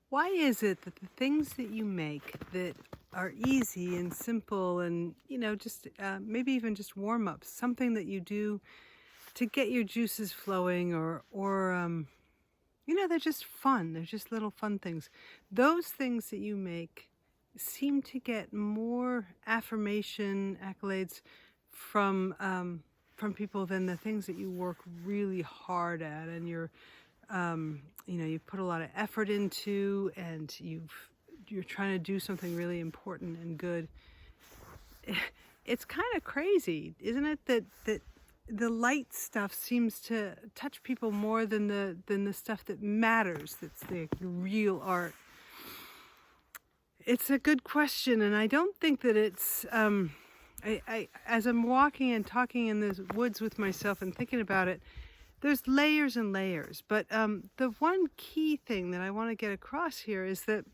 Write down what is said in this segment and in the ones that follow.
Why is it that the things that you make that are easy and simple and, just maybe even just warm ups, something that you do to get your juices flowing or they're just fun. They're just little fun things. Those things that you make seem to get more affirmation, accolades from people than the things that you work really hard at and you've put a lot of effort into and you're trying to do something really important and good. It's kind of crazy, isn't it, that the light stuff seems to touch people more than the stuff that matters, that's the real art. It's a good question, and I don't think that it's I as I'm walking and talking in the woods with myself and thinking about it, there's layers and layers. But the one key thing that I want to get across here is that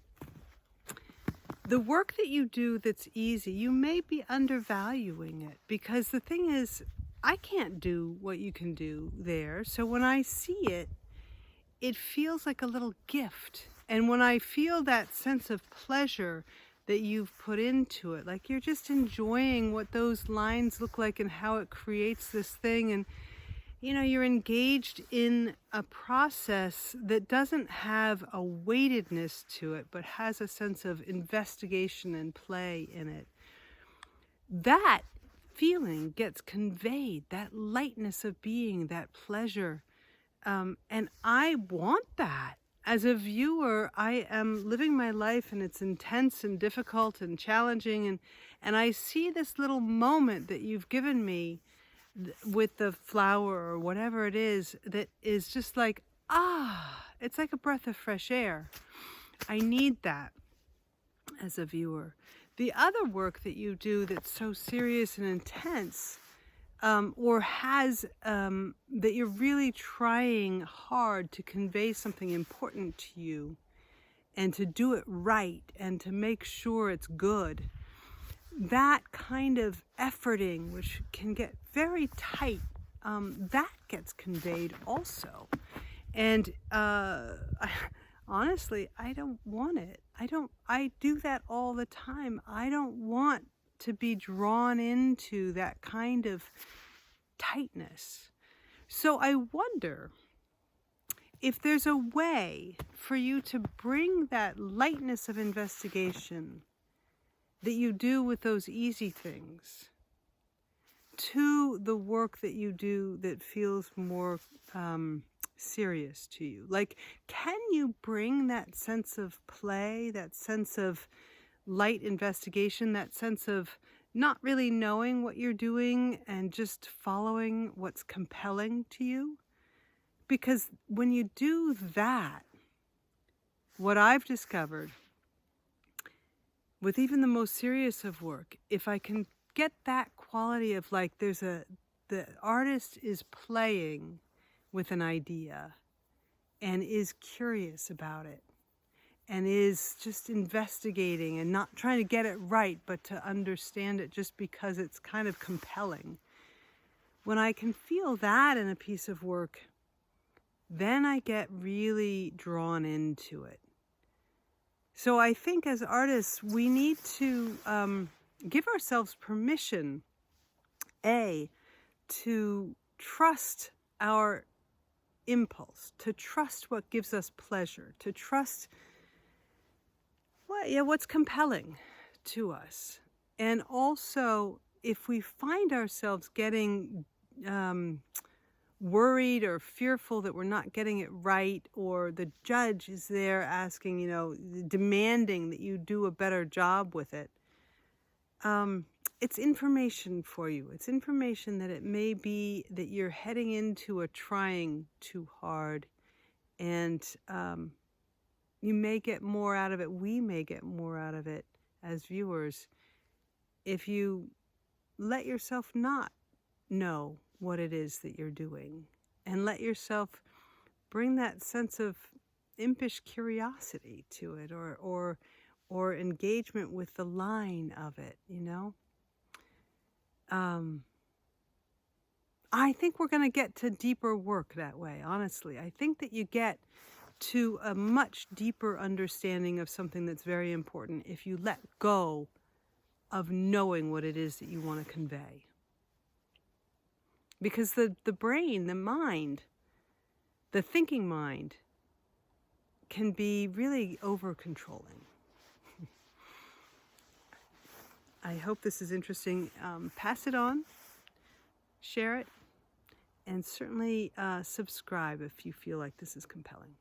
the work that you do that's easy, you may be undervaluing it, because the thing is, I can't do what you can do there. So when I see it, it feels like a little gift. And when I feel that sense of pleasure that you've put into it, like you're just enjoying what those lines look like and how it creates this thing, and you're engaged in a process that doesn't have a weightedness to it, but has a sense of investigation and play in it. That feeling gets conveyed, that lightness of being, that pleasure. And I want that. As a viewer, I am living my life and it's intense and difficult and challenging. And I see this little moment that you've given me with the flower or whatever it is that is just like, it's like a breath of fresh air. I need that as a viewer. The other work that you do that's so serious and intense, that you're really trying hard to convey something important to you and to do it right and to make sure it's good, that kind of efforting, which can get very tight, that gets conveyed also. And honestly, I don't want it. I do that all the time. I don't want to be drawn into that kind of tightness. So I wonder if there's a way for you to bring that lightness of investigation that you do with those easy things to the work that you do that feels more serious to you. Like, can you bring that sense of play, that sense of light investigation, that sense of not really knowing what you're doing and just following what's compelling to you? Because when you do that, what I've discovered with even the most serious of work, if I can get that quality of like the artist is playing with an idea and is curious about it and is just investigating and not trying to get it right, but to understand it just because it's kind of compelling. When I can feel that in a piece of work, then I get really drawn into it. So I think as artists, we need to give ourselves permission, to trust our impulse, to trust what gives us pleasure, to trust what's compelling to us. And also, if we find ourselves getting worried or fearful that we're not getting it right, or the judge is there asking, demanding that you do a better job with it, it's information for you. It's information that it may be that you're heading into a trying too hard, and you may get more out of it. We may get more out of it as viewers if you let yourself not know what it is that you're doing, and let yourself bring that sense of impish curiosity to it, or engagement with the line of it. I think we're going to get to deeper work that way. Honestly, I think that you get to a much deeper understanding of something that's very important if you let go of knowing what it is that you want to convey. Because the brain, the mind, the thinking mind, can be really over-controlling. I hope this is interesting. Pass it on, share it, and certainly subscribe if you feel like this is compelling.